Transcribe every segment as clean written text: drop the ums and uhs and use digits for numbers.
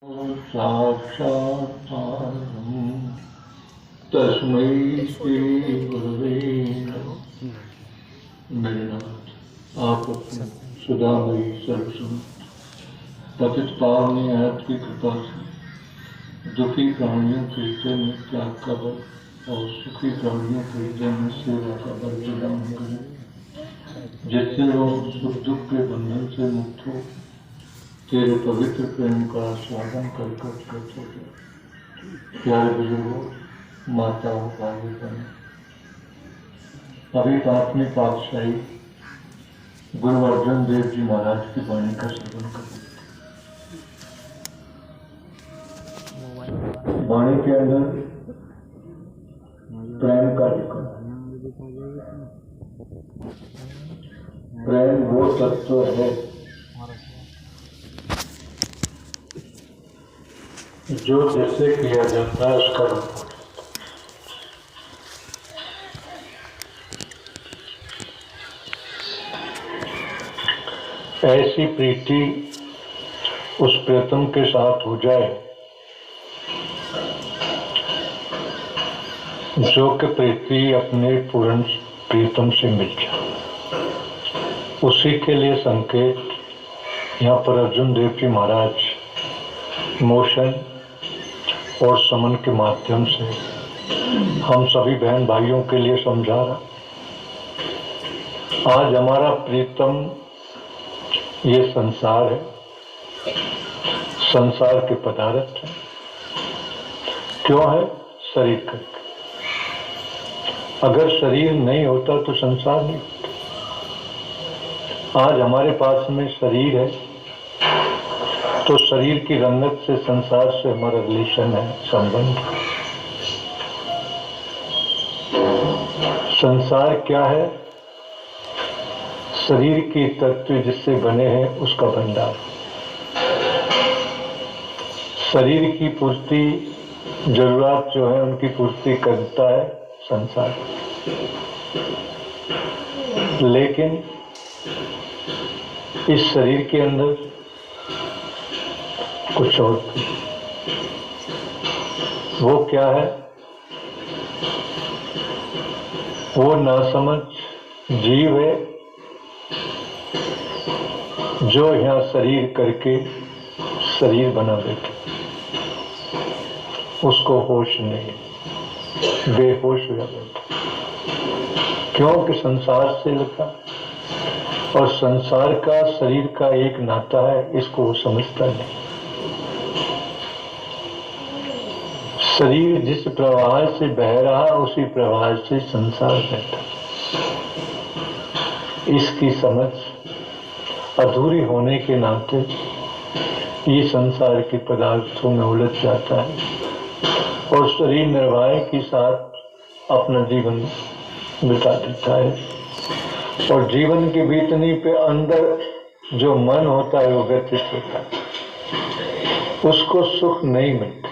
साक्षात् तस्मै श्री गुरवे नमः। मेरे नाथ, आप अपनी सुधामयी सर्वसम्मत पतित पावनी आयत की कृपा से दुखी प्राणियों के हृदय में त्याग का बल और सुखी प्राणियों के हृदय में सेवा का बल प्रदान करें, जिससे वो सुख दुख के बंधन से मुक्त हो, तेरे पवित्र प्रेम का स्वागत कर प्रकट हो जाए। प्यारे बुजुर्गों, माताओं, भाई बहनों, अभी पांचवी पातशाही गुरु अर्जुन देव जी महाराज की वाणी का श्रवण करें। वाणी के अंदर प्रेम का लिखा, प्रेम वो तत्व है जो जैसे किया जाता है उसका रूप होता है। ऐसी प्रीति उस प्रीतम के साथ हो जाए जो कि प्रीति अपने पूर्ण प्रीतम से मिल जाए। उसी के लिए संकेत यहाँ पर अर्जुन देव जी महाराज मोशन और समन के माध्यम से हम सभी बहन भाइयों के लिए समझा रहा। आज हमारा प्रीतम ये संसार है, संसार के पदार्थ है। क्यों है? शरीर करके। अगर शरीर नहीं होता तो संसार नहीं होता। आज हमारे पास में शरीर है तो शरीर की रंगत से संसार से हमारा रिलेशन है, संबंध। संसार क्या है? शरीर की तत्व जिससे बने हैं उसका भंडार। शरीर की पूर्ति, जरूरत जो है उनकी पूर्ति करता है संसार। लेकिन इस शरीर के अंदर कुछ और, वो क्या है? वो नासमझ जीव है जो यहाँ शरीर करके शरीर बना देते। उसको होश नहीं, बेहोश हो जाता। क्योंकि संसार से लिखा और संसार का शरीर का एक नाता है, इसको वो समझता नहीं। शरीर जिस प्रवाह से बह रहा उसी प्रवाह से संसार बहता। इसकी समझ अधूरी होने के नाते ये संसार के पदार्थों में उलझ जाता है और शरीर निर्वाह के साथ अपना जीवन बिता देता है। और जीवन की बीतने पे अंदर जो मन होता है वो व्यथित होता है, उसको सुख नहीं मिलता।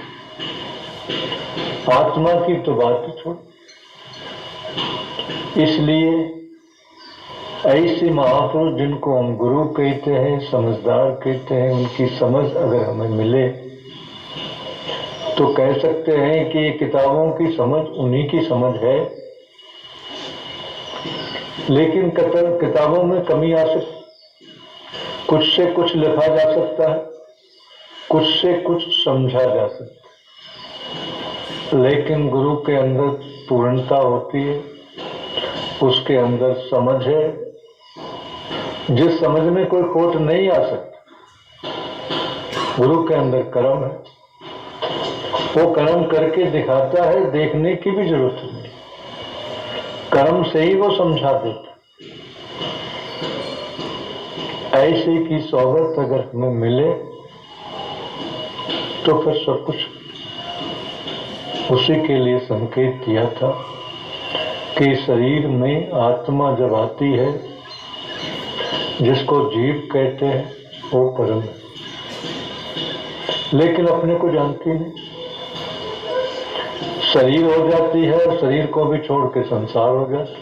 आत्मा की तो बात छोड़। इसलिए ऐसे महापुरुष जिनको हम गुरु कहते हैं, समझदार कहते हैं, उनकी समझ अगर हमें मिले तो कह सकते हैं कि किताबों की समझ उन्हीं की समझ है। लेकिन किताबों में कमी आ सकती, कुछ से कुछ लिखा जा सकता है, कुछ से कुछ समझा जा सकता है, लेकिन गुरु के अंदर पूर्णता होती है, उसके अंदर समझ है, जिस समझ में कोई खोट नहीं आ सकती। गुरु के अंदर कर्म है, वो कर्म करके दिखाता है, देखने की भी जरूरत नहीं, कर्म से ही वो समझा देता। ऐसे की सोबत अगर हमें मिले तो फिर सब कुछ। उसी के लिए संकेत किया था कि शरीर में आत्मा जब आती है, जिसको जीव कहते हैं, वो परम है, लेकिन अपने को जानती नहीं। शरीर हो जाती है और शरीर को भी छोड़ के संसार हो जाता।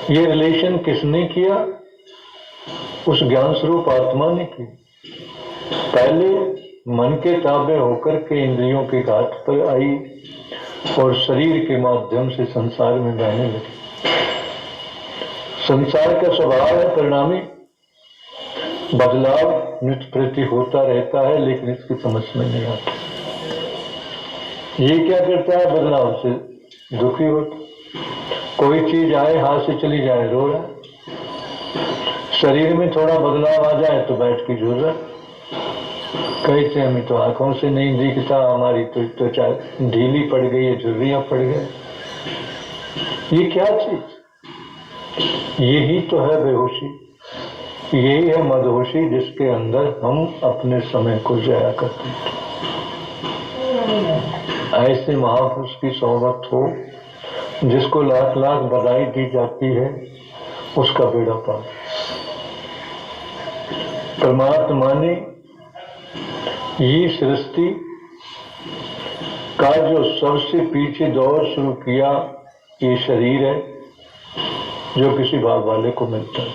ये रिलेशन किसने किया? उस ज्ञान स्वरूप आत्मा ने की। पहले मन के ताबे होकर के इंद्रियों की घाट पर आई और शरीर के माध्यम से संसार में बहने लगी। संसार का स्वभाव है परिणामी, बदलाव नित्य प्रति होता रहता है, लेकिन इसकी समझ में नहीं आता। ये क्या करता है, बदलाव से दुखी होता। कोई चीज आए हाथ से चली जाए रो रहा, शरीर में थोड़ा बदलाव आ जाए तो बैठ के झूल रहा। कहते हमें तो आंखों से नहीं दिखता, हमारी तो त्वचा ढीली पड़ गई है, झुर्रियां पड़ गई। ये क्या चीज? यही तो है बेहोशी, यही है मदहोशी, जिसके अंदर हम अपने समय को जाया करते हैं। ऐसे महापुरुष की सोहबत हो, जिसको लाख लाख बधाई दी जाती है, उसका बेड़ा पार। परमात्मा ने ये सृष्टि का जो सबसे पीछे दौर शुरू किया, ये शरीर है जो किसी भाग वाले को मिलता है।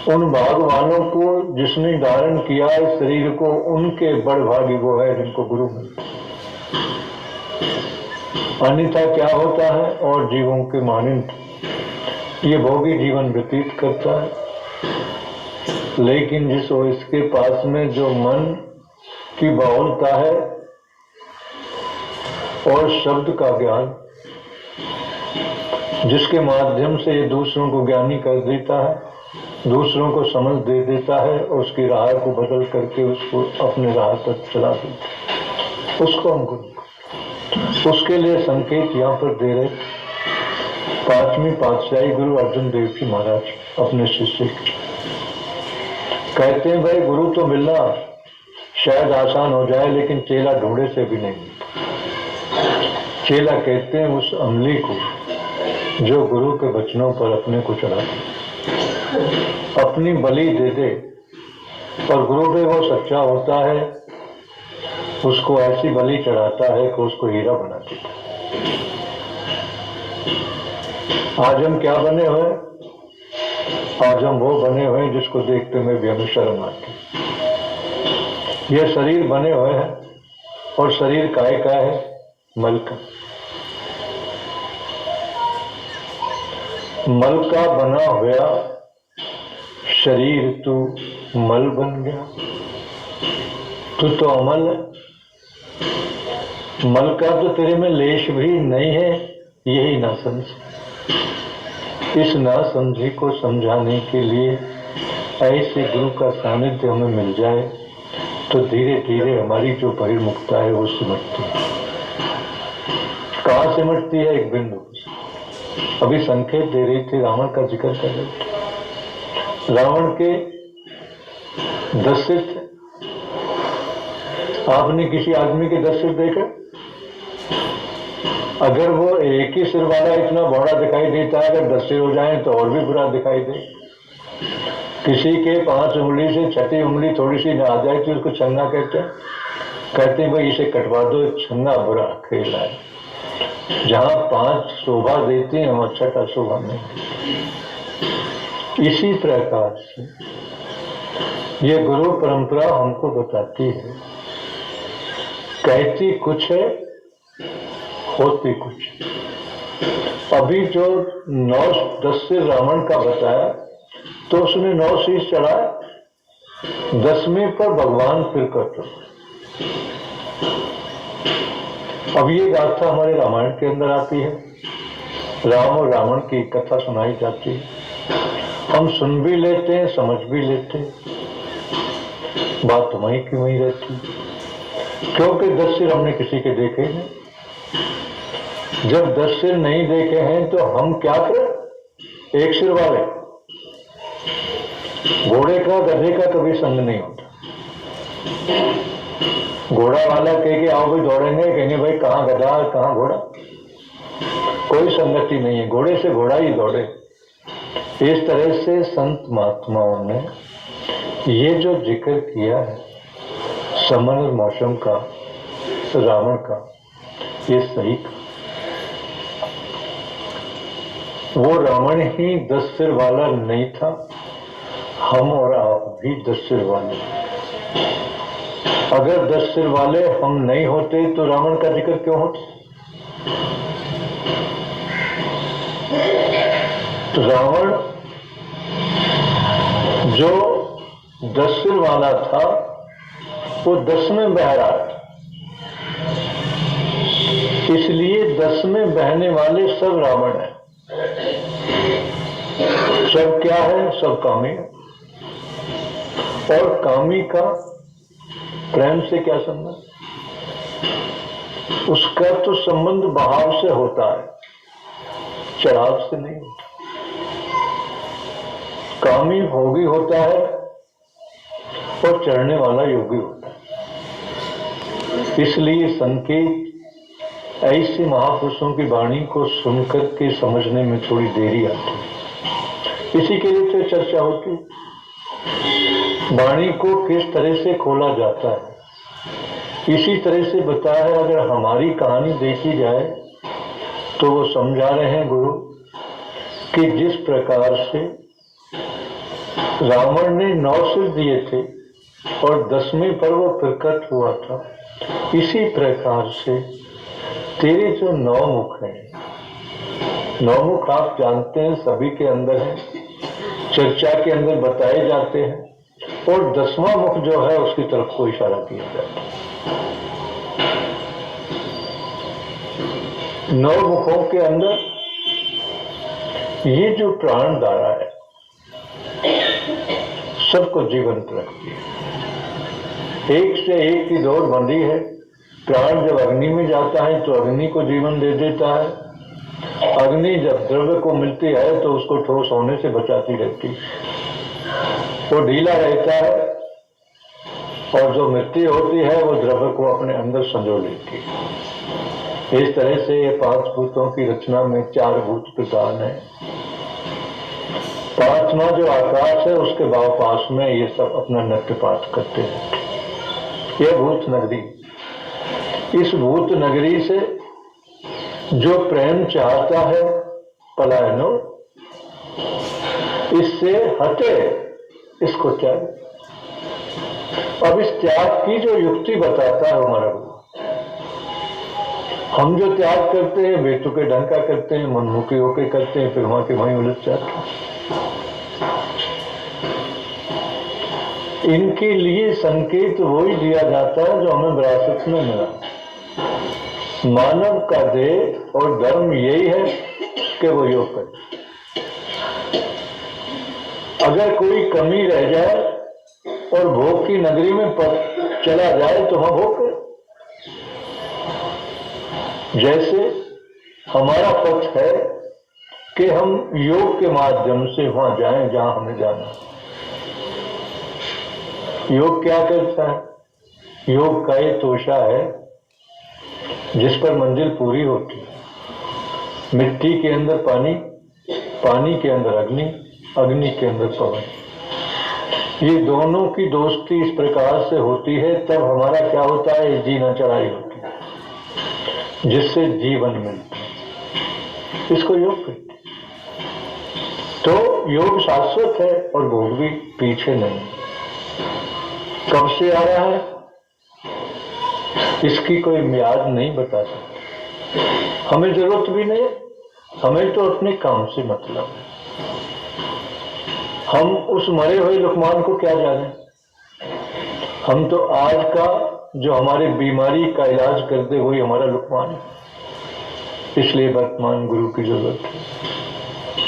उन भाग वालों को जिसने धारण किया इस शरीर को, उनके बड़ भागी वो है जिनको गुरु मिलता है। अन्यथा क्या होता है, और जीवों के मानिंद ये भोगी जीवन व्यतीत करता है। लेकिन जिस इसके पास में जो मन की बाहुलता है और शब्द का ज्ञान, जिसके माध्यम से ये दूसरों को ज्ञानी कर देता है, दूसरों को समझ दे देता है, और उसकी राह को बदल करके उसको अपने राह पर चला देता है, उसको हम गुरु। उसके लिए संकेत यहाँ पर दे रहे 5वीं पातशाही गुरु अर्जुन देव जी महाराज अपने शिष्य के। कहते हैं भाई गुरु तो मिलना शायद आसान हो जाए, लेकिन चेला ढूंढे से भी नहीं मिलता। चेला कहते हैं उस अमली को जो गुरु के वचनों पर अपने को चढ़ा दे, अपनी बलि दे दे, और गुरु पे वो सच्चा होता है, उसको ऐसी बलि चढ़ाता है कि उसको हीरा बना देता है। आज हम क्या बने हुए? आज हम वो बने हुए हैं जिसको देखते हुए भी हमें शर्म आती है। ये शरीर बने हुए हैं, और शरीर काय का है? मल का। मल का बना हुआ शरीर तू मल बन गया, तू तो अमल है। मल का तो तेरे में लेश भी नहीं है, यही ना समझ। इस ना समझी को समझाने के लिए ऐसे गुरु का सानिध्य हमें मिल जाए तो धीरे धीरे हमारी जो बहिर्मुखता है वो सिमटती है। कहाँ सिमटती है? एक बिंदु। अभी संकेत दे रही थी, रावण का जिक्र कर रही थी। रावण के 10 सिर थे। आपने किसी आदमी के 10 सिर देखे? अगर वो एक ही सिर वाला इतना बड़ा दिखाई देता है, अगर 10 सिर हो जाए तो और भी बुरा दिखाई दे। किसी के 5 उंगली से 6ठी उंगली थोड़ी सी आ जाए तो उसको छंगा कहते हैं। कहते हैं भाई इसे कटवा दो, छंगा बुरा खेल है। जहां 5 शोभा देते हैं वहां 6ठा शोभा नहीं। इसी प्रकार से ये गुरु परंपरा हमको बताती है, कहती कुछ है होती कुछ। अभी जो 9-10 सिर रावण का बताया, तो उसने 9 शीश चढ़ाया, 10वें पर भगवान फिर करते। अब ये गाथा हमारे रामायण के अंदर आती है, राम और रावण की कथा सुनाई जाती है। हम सुन भी लेते हैं, समझ भी लेते हैं, बात तो वहीं की वहीं रहती है, क्योंकि 10 सिर हमने किसी के देखे नहीं। जब 10 सिर नहीं देखे हैं तो हम क्या करें? एक सिर वाले। घोड़े का गधे का कभी संग नहीं होता। घोड़ा वाला कह के आओ भाई दौड़ेंगे, कहेंगे भाई कहाँ गधा और कहाँ घोड़ा, कोई संगति नहीं है, घोड़े से घोड़ा ही दौड़े। इस तरह से संत महात्माओं ने ये जो जिक्र किया है समन और मौसम का, रावण का, ये सही का। वो रावण ही 10 सिर वाला नहीं था, हम और आप भी 10 सिर वाले। अगर 10 सिर वाले हम नहीं होते तो रावण का जिक्र क्यों होता? तो रावण जो 10 सिर वाला था वो 10 में बह रहा था, इसलिए 10 में बहने वाले सब रावण हैं। सब क्या है? सब कामी है। और कामी का प्रेम से क्या संबंध? उसका तो संबंध भाव से होता है, चढ़ाव से नहीं होता। कामी भोगी होता है और चढ़ने वाला योगी होता है। इसलिए संकेत ऐसे महापुरुषों की वाणी को सुनकर के समझने में थोड़ी देरी आती है। इसी के लिए तो चर्चा होती है। वाणी को किस तरह से खोला जाता है, इसी तरह से बताया है। अगर हमारी कहानी देखी जाए तो वो समझा रहे हैं गुरु कि जिस प्रकार से रावण ने 9 सिर दिए थे और 10वें पर वो प्रकट हुआ था, इसी प्रकार से तेरे जो 9 मुख हैं, 9 मुख आप जानते हैं सभी के अंदर है, चर्चा के अंदर बताए जाते हैं। और 10वां मुख जो है उसकी तरफ को इशारा किया जाता है। 9 मुखों के अंदर ये जो प्राण धारा है सबको जीवंत रखती है। एक से एक की दौड़ बंधी है। प्राण जब अग्नि में जाता है तो अग्नि को जीवन दे देता है। अग्नि जब द्रव्य को मिलती है तो उसको ठोस होने से बचाती रहती है। वो ढीला रहता है और जो मृत्यु होती है वो द्रव्य को अपने अंदर संजो लेती है। इस तरह से ये 5 भूतों की रचना में 4 भूत प्रधान है। 5वां जो आकाश है उसके भाव पास में ये सब अपना नृत्यपात करते हैं। यह भूत नगरी, इस भूत नगरी से जो प्रेम चाहता है पलायनो, इससे हटे, इसको त्याग। अब इस त्याग की जो युक्ति बताता है हमारा गुरु, हम जो त्याग करते हैं बेतुके ढंग का करते हैं, मनमुखी होके करते हैं, फिर वहां के वहीं उलझ जाते हैं। इनके लिए संकेत वही दिया जाता है जो हमें विरासत में मिला। मानव का देह और धर्म यही है कि वो योग करे। अगर कोई कमी रह जाए और भोग की नगरी में चला जाए तो हम भोग करें। जैसे हमारा पथ है कि हम योग के माध्यम से वहां जाएं जहां हमें जाना है। योग क्या करता है? योग का ये तोशा है जिस पर मंजिल पूरी होती है। मिट्टी के अंदर पानी, पानी के अंदर अग्नि, अग्नि के अंदर पवन। ये दोनों की दोस्ती इस प्रकार से होती है, तब हमारा क्या होता है? जीना चढ़ाई होती है, जिससे जीवन मिलता है। इसको योग कहते हैं। तो योग शाश्वत है और भोग भी पीछे नहीं। कब से आ रहा है इसकी कोई म्याद नहीं बता सकते। हमें जरूरत भी नहीं, हमें तो अपने काम से मतलब है। हम उस मरे हुए लुकमान को क्या जाने? हम तो आज का जो हमारे बीमारी का इलाज करते हुए हमारा लुकमान है। इसलिए वर्तमान गुरु की जरूरत है,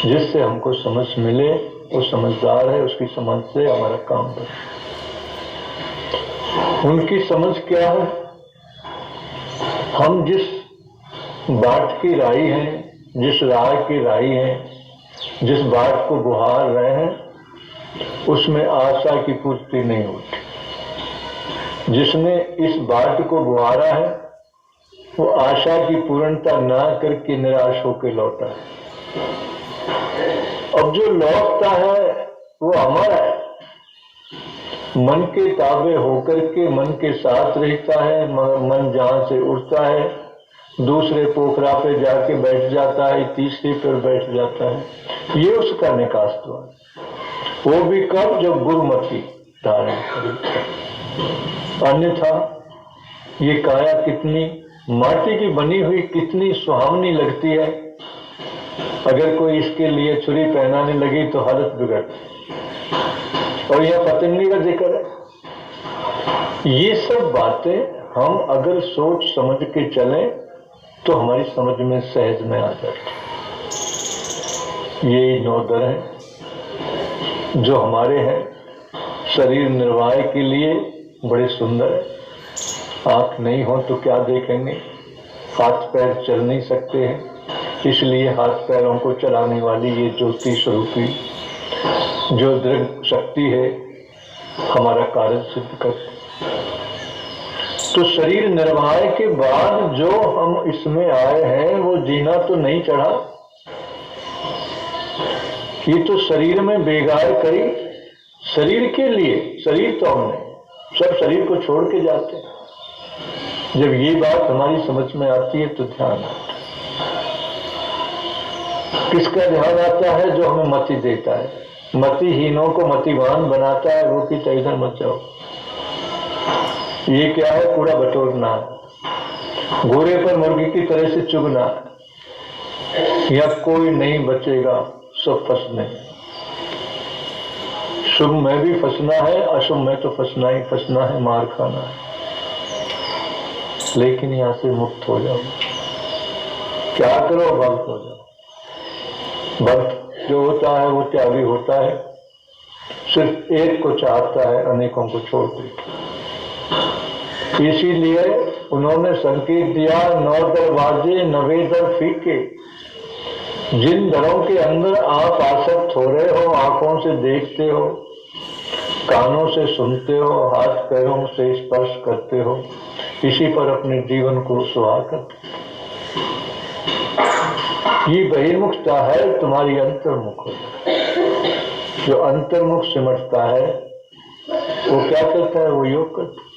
जिससे हमको समझ मिले। वो समझदार है, उसकी समझ से हमारा काम बने। उनकी समझ क्या है? हम जिस बाट की राही हैं, जिस राह की राही हैं, जिस बाट को बुहार रहे हैं, उसमें आशा की पूर्ति नहीं होती। जिसने इस बाट को बुहारा है वो आशा की पूर्णता ना करके निराश होकर लौटा है। अब जो लौटता है वो हमारा है। मन के ताबे होकर के मन के साथ रहता है। मन जहां से उठता है दूसरे पोखरा पे जाके बैठ जाता है, तीसरे पर बैठ जाता है। ये उसका निकास द्वार। वो भी कब, जब गुरुमति धारण करें। अन्यथा ये काया कितनी माटी की बनी हुई कितनी सुहावनी लगती है, अगर कोई इसके लिए छुरी पहनाने लगी तो हालत बिगड़ती। और यह पतंगी का जिक्र है। ये सब बातें हम अगर सोच समझ के चलें तो हमारी समझ में सहज में आ जाती। ये 9 दर है जो हमारे हैं शरीर निर्वाह के लिए बड़े सुंदर है। आंख नहीं हो तो क्या देखेंगे, हाथ पैर चल नहीं सकते हैं, इसलिए हाथ पैरों को चलाने वाली ये ज्योति स्वरूपी जो दृढ़ शक्ति है हमारा कार्य सिद्ध करती। तो शरीर निर्वाह के बाद जो हम इसमें आए हैं वो जीना तो नहीं चढ़ा, ये तो शरीर में बेगार करी। शरीर के लिए, शरीर तो हमने सब शरीर को छोड़ के जाते हैं। जब ये बात हमारी समझ में आती है तो ध्यान आता है। किसका ध्यान आता है? जो हमें मति देता है, मतिहीनों को मतिवान बनाता है। वो कि इधर मत जाओ, ये क्या है? कूड़ा बटोरना, घोड़े पर मुर्गी की तरह से चुगना, या कोई नहीं बचेगा, सब फंसने। शुभ में भी फंसना है, अशुभ में तो फंसना ही फंसना है, मार खाना है। लेकिन यहां से मुक्त हो जाओ। क्या करो? भक्त हो जाओ। भक्त जो होता है वो त्यागी होता है, सिर्फ एक को चाहता है, अनेकों को छोड़ देता। इसीलिए उन्होंने संकेत दिया, 9 दरवाजे 9वें दर फीके। जिन दरों के अंदर आप आसक्त हो रहे हो, आंखों से देखते हो, कानों से सुनते हो, हाथ पैरों से स्पर्श करते हो, इसी पर अपने जीवन को सुहाग करते। ये बहिर्मुखता है, तुम्हारी अंतर्मुख हो। जो अंतर्मुख सिमटता है वो क्या करता है? वो योग करता है।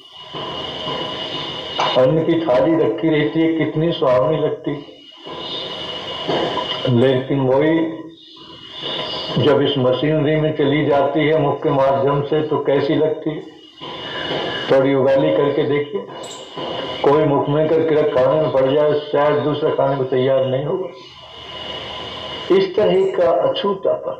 अन्न की थाली रखी रहती है, कितनी सुहावनी लगती, लेकिन वही जब इस मशीनरी में चली जाती है मुख के माध्यम से तो कैसी लगती? थोड़ी उगाली करके देखिए, कोई मुख में करके खाने में पड़ जाए, शायद दूसरा खाने को तैयार नहीं होगा। इस तरह का अछूतापन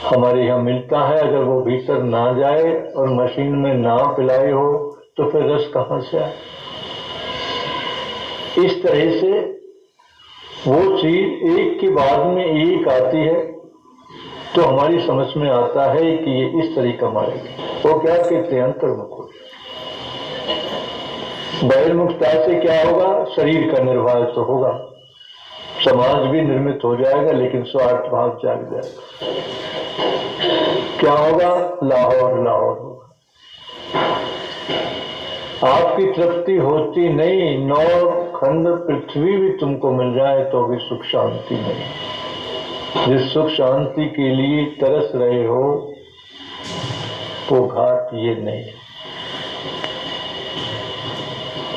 हमारे यहाँ मिलता है। अगर वो भीतर ना जाए और मशीन में ना पिलाई हो तो फिर रस कहां से आए? इस तरह से वो चीज एक के बाद में एक आती है तो हमारी समझ में आता है कि ये इस तरीका मारेगी। वो क्या कहते हैं? अंतर्मुख हो। बहिर्मुखता से क्या होगा? शरीर का निर्वाह तो होगा, समाज भी निर्मित हो जाएगा, लेकिन स्वार्थ भाव जाग जाएगा। क्या होगा? लाहौर लाहौर होगा। आपकी तृप्ति होती नहीं, 9 खंड पृथ्वी भी तुमको मिल जाए तो भी सुख शांति नहीं। जिस सुख शांति के लिए तरस रहे हो वो घाट ये नहीं।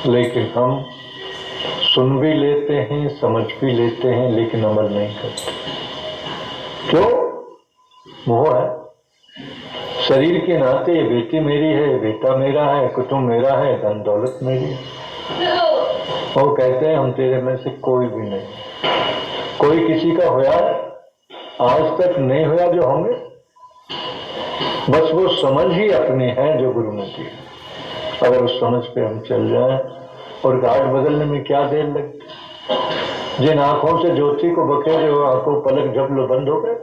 लेकिन हम सुन भी लेते हैं, समझ भी लेते हैं, लेकिन अमल नहीं करते। क्यों? मोह है। शरीर के नाते ये बेटी मेरी है, बेटा मेरा है, कुटुंब मेरा है, धन दौलत मेरी है। वो कहते हैं हम तेरे में से कोई भी नहीं। कोई किसी का होया आज तक नहीं होया जो होंगे, बस वो समझ ही अपनी है जो गुरु ने दी। अगर उस समझ पे हम चल जाएं, और घाट बदलने में क्या देर लगती। जिन आंखों से ज्योति को बखेरे हो, आंखों पलक झपलो बंद हो गए।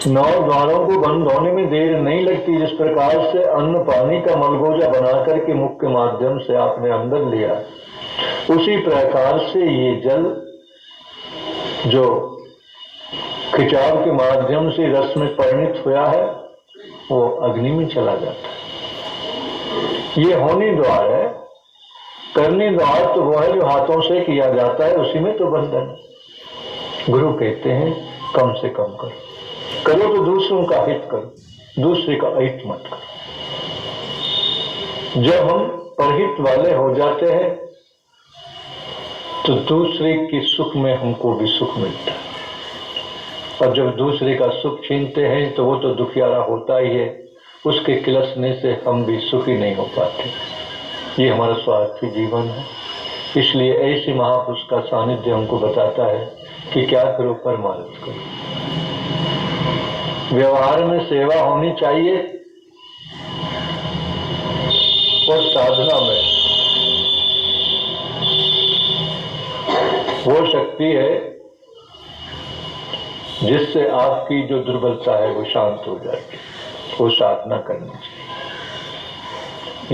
9 द्वारों को बंद होने में देर नहीं लगती। जिस प्रकार से अन्न पानी का मलगोजा बनाकर के मुख के माध्यम से आपने अंदर लिया, उसी प्रकार से ये जल जो खिंचाव के माध्यम से रस में परिणित हुआ है वो अग्नि में चला जाता है। ये होनी द्वार है। करनी द्वार तो वो है जो हाथों से किया जाता है, उसी में तो बंधन है। गुरु कहते हैं कम से कम करो, करो तो दूसरों का हित करो, दूसरे का अहित मत करो। जब हम परहित वाले हो जाते हैं तो दूसरे के सुख में हमको भी सुख मिलता है। और जब दूसरे का सुख छीनते हैं तो वो तो दुखियारा होता ही है, उसके किलसने से हम भी सुखी नहीं हो पाते। ये हमारा स्वार्थी जीवन है। इसलिए ऐसे महापुरुष का सानिध्य हमको बताता है कि क्या करो, परमार्थ करो। व्यवहार में सेवा होनी चाहिए और साधना में वो शक्ति है जिससे आपकी जो दुर्बलता है वो शांत हो जाती है। वो साधना करनी चाहिए।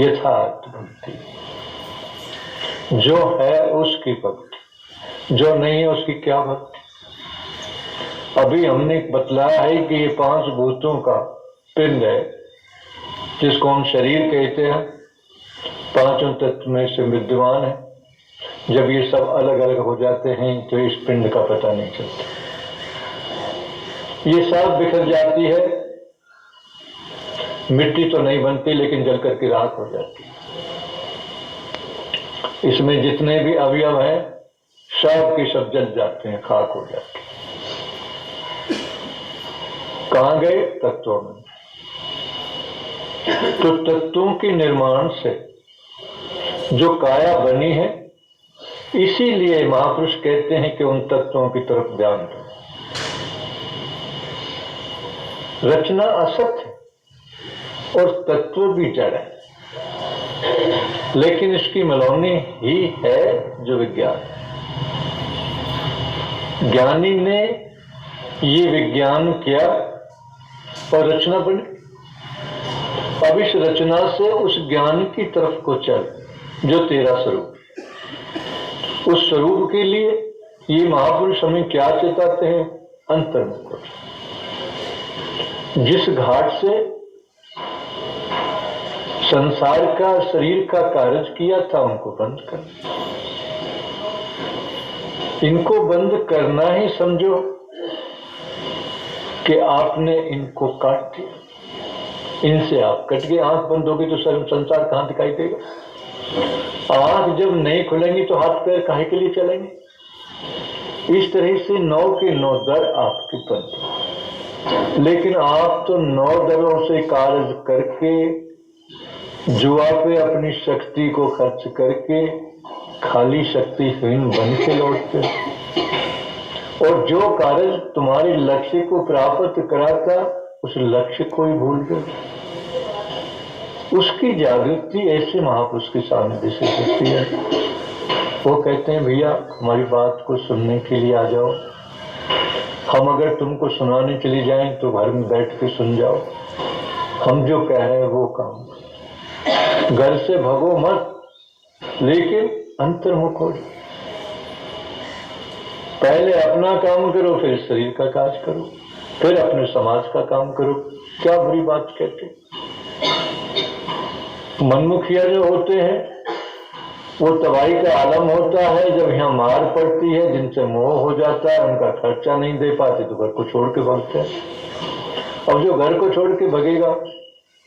यथार्थ भक्ति जो है उसकी भक्ति, जो नहीं है उसकी क्या भक्ति। अभी हमने बतलाया है कि ये 5 भूतों का पिंड है जिसको हम शरीर कहते हैं, 5 तत्व में से विद्यमान है। जब ये सब अलग अलग हो जाते हैं तो इस पिंड का पता नहीं चलता। ये सब बिखर जाती है, मिट्टी तो नहीं बनती लेकिन जल करके राख हो जाती है। इसमें जितने भी अवयव हैं सब के सब जल जाते हैं, खाक हो जाते हैं। कहां गए? तत्वों में। तो तत्वों के निर्माण से जो काया बनी है, इसीलिए महापुरुष कहते हैं कि उन तत्वों की तरफ ध्यान दो। रचना असत है और तत्व भी जड़ है, लेकिन इसकी मिलौनी ही है जो विज्ञान है। ज्ञानी ने ये विज्ञान किया और रचना बनी। अब इस रचना से उस ज्ञान की तरफ को चल जो तेरा स्वरूप। उस स्वरूप के लिए ये महापुरुष हमें क्या चेताते हैं? अंतर्मुख। जिस घाट से संसार का, शरीर का कार्य किया था उनको बंद कर। इनको बंद करना ही समझो कि आपने इनको काट दिया। इनसे आप कट गए। आंख बंद होगी तो संसार कहां दिखाई देगा? आंख जब नहीं खुलेंगी तो हाथ पैर काहे के लिए चलेंगे? इस तरह से 9 के 9 दर आपके बंद। लेकिन आप तो 9 दरों से कार्य करके, जुआ पे अपनी शक्ति को खर्च करके खाली शक्तिहीन बन के लौटते। और जो कार्य तुम्हारे लक्ष्य को प्राप्त कराता उस लक्ष्य को ही भूल गए। उसकी जागृति ऐसे महापुरुष के सानिध्य से होती है। वो कहते हैं भैया हमारी बात को सुनने के लिए आ जाओ। हम अगर तुमको सुनाने चली जाएं तो घर में बैठ के सुन जाओ। हम जो कह रहे हैं वो काम। घर से भगो मत, लेकिन अंतर्मुख हो। पहले अपना काम करो, फिर शरीर का काज करो, फिर अपने समाज का काम करो। क्या बुरी बात कहते? मनमुखिया जो होते हैं वो तबाही का आलम होता है। जब यहाँ मार पड़ती है, जिनसे मोह हो जाता है, उनका खर्चा नहीं दे पाते तो घर को छोड़ के भागते हैं। अब जो घर को छोड़ के भगेगा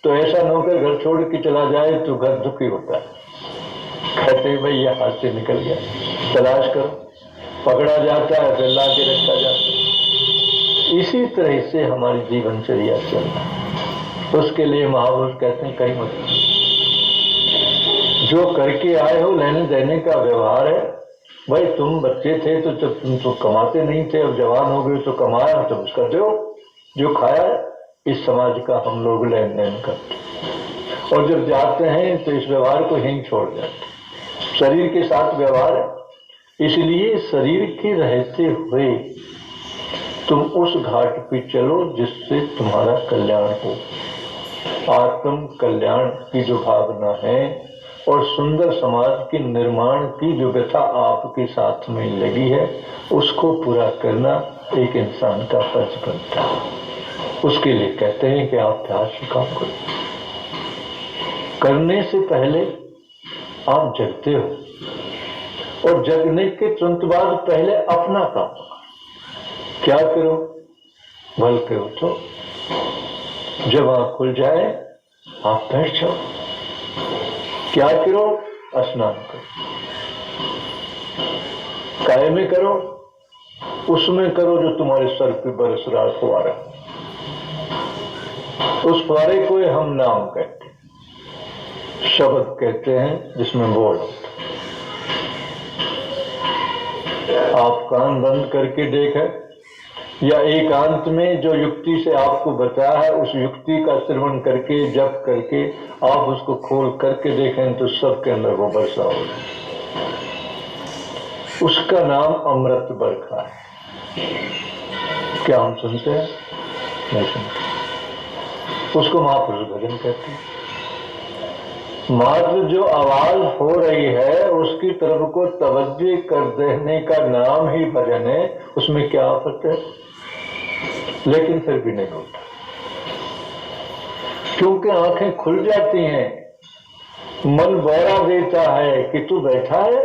तो ऐसा नौकर घर छोड़ के चला जाए तो घर दुखी होता है। कहते हैं भाई ये हाथ से निकल गया, तलाश करो। पकड़ा जाता है, फिर ला के रखा जाता है। इसी तरह से हमारी जीवनचर्या चलना। उसके लिए महापुरुष कहते हैं कहीं मत। जो करके आए हो लेने देने का व्यवहार है। भाई तुम बच्चे थे तो जब तुम तो कमाते नहीं थे, अब जवान हो गए तो कमाया तो उसका दो। जो खाया है इस समाज का हम लोग लेन देन करते, और जब जाते हैं तो इस व्यवहार को यहीं छोड़ जाते। शरीर के साथ व्यवहार है, इसलिए शरीर के रहते हुए तुम उस घाट पे चलो जिससे तुम्हारा कल्याण हो। आत्म कल्याण की जो भावना है और सुंदर समाज के निर्माण की जो व्यथा आपके साथ में लगी है, उसको पूरा करना एक इंसान का फर्ज बनता है। उसके लिए कहते हैं कि आप ध्यान से काम करो। करने से पहले आप जगते हो, और जगने के तुरंत बाद पहले अपना काम क्या करो? भल के उठो, जब आंख खुल जाए आप बैठ जाओ। क्या करो? स्नान करो। काय में करो, उसमें करो जो तुम्हारे सर पे बरस रहा फुवारा। उस फुवारे को हम नाम कहते हैं, शब्द कहते हैं, जिसमें बोल होता। आप कान बंद करके देखें या एकांत में जो युक्ति से आपको बताया है, उस युक्ति का श्रवण करके, जप करके आप उसको खोल करके देखें तो सबके अंदर वो बरसा होगा। उसका नाम अमृत बरखा है। क्या हम सुनते हैं? नहीं सुनते। उसको महापुरुष भजन कहते हैं। मात्र जो आवाज हो रही है उसकी तरफ को तवज्जो कर देने का नाम ही भजन है। उसमें क्या आफत है? लेकिन फिर भी नहीं होता, क्योंकि आंखें खुल जाती हैं, मन बौरा देता है कि तू बैठा है,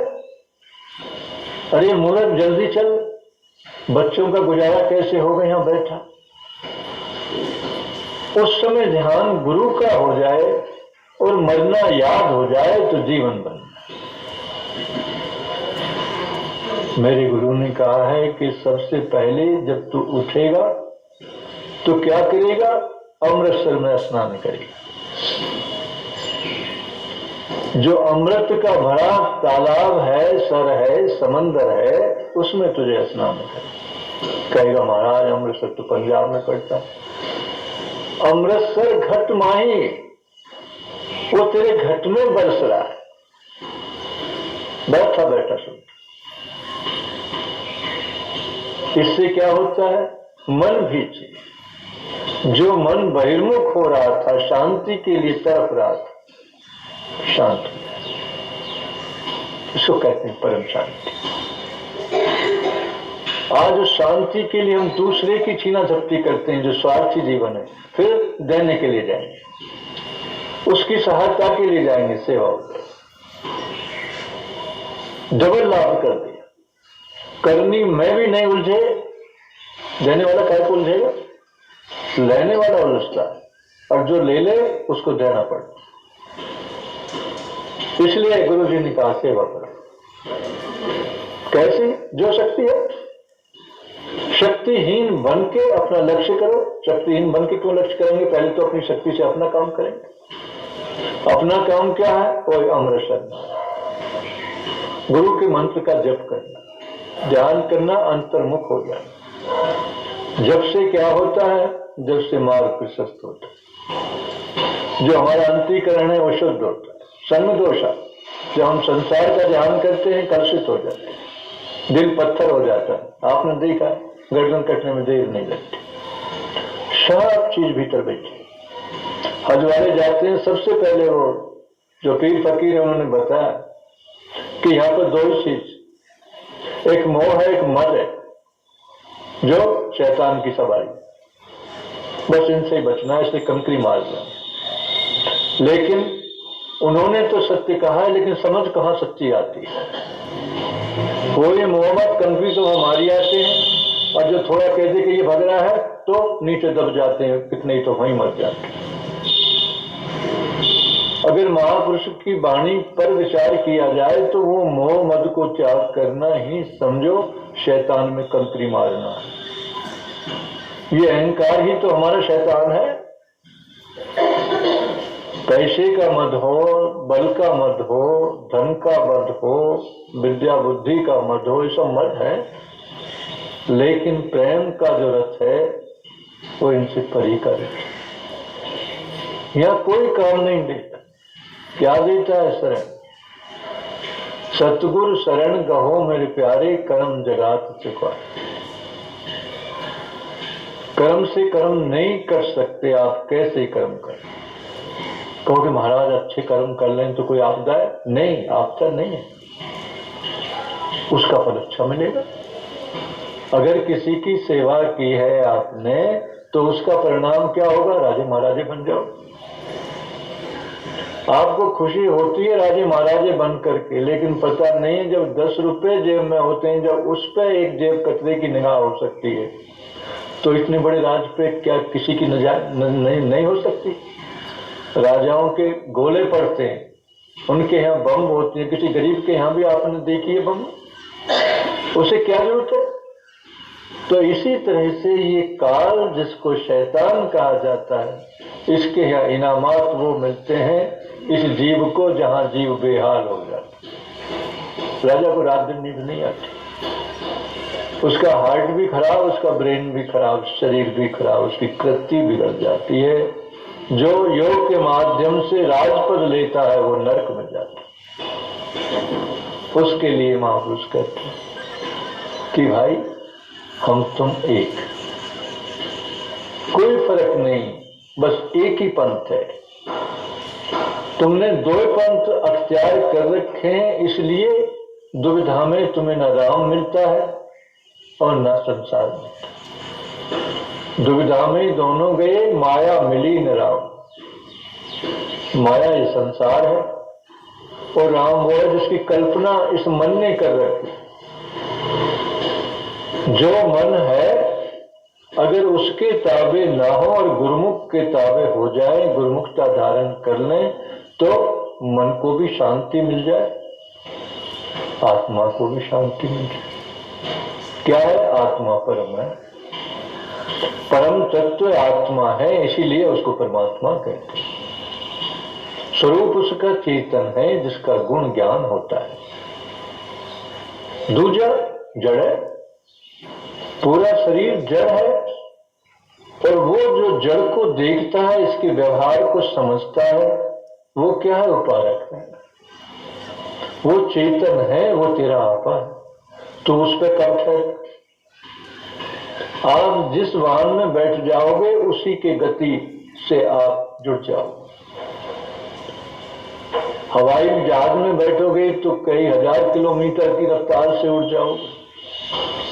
अरे मूर्ख जल्दी चल, बच्चों का गुजारा कैसे होगा यहां बैठा। उस समय ध्यान गुरु का हो जाए और मरना याद हो जाए तो जीवन बन जाए। मेरे गुरु ने कहा है कि सबसे पहले जब तू उठेगा तो क्या करेगा? अमृतसर में स्नान करेगा। जो अमृत का भरा तालाब है, सर है, समंदर है, उसमें तुझे स्नान करेगा। कहेगा महाराज अमृतसर तो पंजाब में पड़ता है। अमृतसर घट माही, वो तेरे घट में बरस रहा है। बैठा बैठा सुन। इससे क्या होता है? मन भी चाहिए। जो मन बहिर्मुख हो रहा था, शांति के लिए तड़प रहा था, शांत हो जाए। इसको कहते हैं परम शांति। आज उस शांति के लिए हम दूसरे की छीना झपटी करते हैं, जो स्वार्थी जीवन है। फिर देने के लिए जाएंगे, उसकी सहायता के लिए जाएंगे, सेवा हो जाए, डबल लाभ कर दिया। करनी में भी नहीं उलझे, देने वाला क्या को उलझेगा? लेने वाला उलझता है, और जो ले ले उसको देना पड़ता। इसलिए गुरु जी ने कहा सेवा करो। कैसे? जो शक्ति है। शक्तिहीन बन के अपना लक्ष्य करो। शक्तिहीन बन के क्यों लक्ष्य करेंगे? पहले तो अपनी शक्ति से अपना काम करेंगे। अपना काम क्या है? कोई अमृत शब्द, गुरु के मंत्र का जप करना, ध्यान करना, अंतर्मुख हो जाना। जब से क्या होता है? जब से मार्ग प्रशस्त होता है। जो हमारा अंतःकरण है वो शुद्ध होता है, संग दोषा। जब हम संसार का ध्यान करते हैं कलुषित हो जाते हैं, दिल पत्थर हो जाता है। आपने देखा गर्दन कटने में देर नहीं लगती, सब चीज भीतर बैठी। हज वाले जाते हैं, सबसे पहले वो जो पीर फकीर है उन्होंने बताया कि यहाँ पर दो ही चीज, एक मोह है, एक मद है, जो शैतान की सवारी। बस इनसे ही बचना है, इसलिए कंकरी मार दिया। लेकिन उन्होंने तो सत्य कहा है, लेकिन समझ कहाँ सच्ची आती है। वो ये मोहम्मद कंकरी तो हमारी आते हैं, और जो थोड़ा कह दे कि ये भग रहा है तो नीचे दब जाते हैं, कितने ही तो वहीं मर जाते हैं। अगर महापुरुष की वाणी पर विचार किया जाए तो वो मोह मद को त्याग करना ही समझो शैतान में कंकरी मारना है। ये अहंकार ही तो हमारा शैतान है। पैसे का मद हो, बल का मद हो, धन का मद हो, विद्या बुद्धि का मद हो, ये सब मद है। लेकिन प्रेम का जो रथ है वो इनसे परी का रथ है। यहाँ कोई काम नहीं देता। क्या देता है? शरण। सतगुरु शरण गहो मेरे प्यारे, कर्म जगात चुका। कर्म से कर्म नहीं कर सकते आप, कैसे कर्म करें? कहोगे महाराज अच्छे कर्म कर लें तो कोई आपदा है? नहीं, आपदा नहीं है, उसका फल अच्छा मिलेगा। अगर किसी की सेवा की है आपने तो उसका परिणाम क्या होगा? राजे महाराजे बन जाओ। आपको खुशी होती है राजे महाराजे बन करके, लेकिन पता नहीं है जब 10 रुपए जेब में होते हैं, जब उस पे एक जेब कतरे की निगाह हो सकती है, तो इतने बड़े राज पे क्या किसी की नहीं हो सकती? राजाओं के गोले पड़ते हैं, उनके यहाँ बम होते हैं। किसी गरीब के यहाँ भी आपने देखी है बम? उसे क्या जरूरत है? तो इसी तरह से ये काल जिसको शैतान कहा जाता है, इसके यहाँ इनामात वो मिलते हैं इस जीव को जहाँ जीव बेहाल हो जाता है। राजा को रात दिन नींद नहीं आती, उसका हार्ट भी खराब, उसका ब्रेन भी खराब, शरीर भी खराब, उसकी कृति बिगड़ जाती है। जो योग के माध्यम से राजपद लेता है वो नरक में जाता है। उसके लिए महापुरुष कहते हैं कि भाई हम तुम एक, कोई फर्क नहीं, बस एक ही पंथ है। तुमने दो पंथ अख्तियार कर रखे हैं, इसलिए दुविधा में तुम्हें न राम मिलता है और न संसार मिलता। दुविधा में दोनों गए, माया मिली न राम। माया ये संसार है और राम वो है जिसकी कल्पना इस मन ने कर रखी। जो मन है अगर उसके ताबे ना हो और गुरुमुख के ताबे हो जाए, गुरुमुखता धारण कर लें, तो मन को भी शांति मिल जाए, आत्मा को भी शांति मिल जाए। क्या है? आत्मा परम है, परम तत्व आत्मा है, इसीलिए उसको परमात्मा कहते हैं। स्वरूप उसका चेतन है जिसका गुण ज्ञान होता है। दूजा जड़ है, पूरा शरीर जड़ है, और वो जो जड़ को देखता है, इसके व्यवहार को समझता है, वो क्या है? उपारक है। वो चेतन है, वो तेरा आपा है। तो उस पर कब ठहर? आप जिस वाहन में बैठ जाओगे उसी के गति से आप जुड़ जाओगे। हवाई जहाज में बैठोगे तो कई हजार किलोमीटर की रफ्तार से उड़ जाओगे।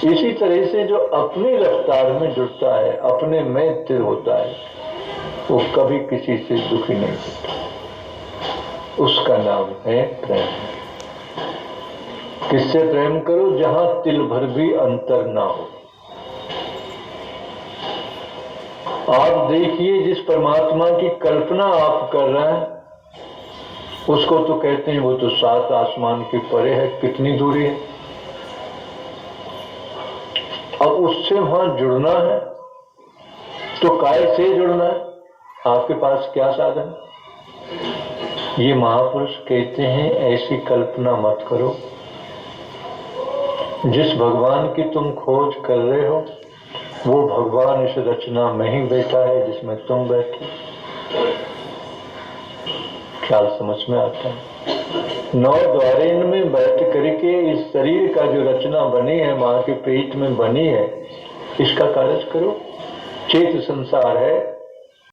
इसी तरह से जो अपनी रफ्तार में जुड़ता है, अपने में स्थिर होता है, वो कभी किसी से दुखी नहीं होता। उसका नाम है प्रेम। किससे प्रेम करो? जहां तिल भर भी अंतर ना हो। आप देखिए, जिस परमात्मा की कल्पना आप कर रहे हैं उसको तो कहते हैं वो तो 7 आसमान के परे है। कितनी दूरी है? अब उससे वहां जुड़ना है तो काय से जुड़ना है? आपके पास क्या साधन? ये महापुरुष कहते हैं ऐसी कल्पना मत करो। जिस भगवान की तुम खोज कर रहे हो वो भगवान इस रचना में ही बैठा है जिसमें तुम बैठे। ख्याल समझ में आता है? 9 द्वारे में बैठ करके इस शरीर का जो रचना बनी है, मां के पेट में बनी है, इसका कार्य करो। चेत संसार है,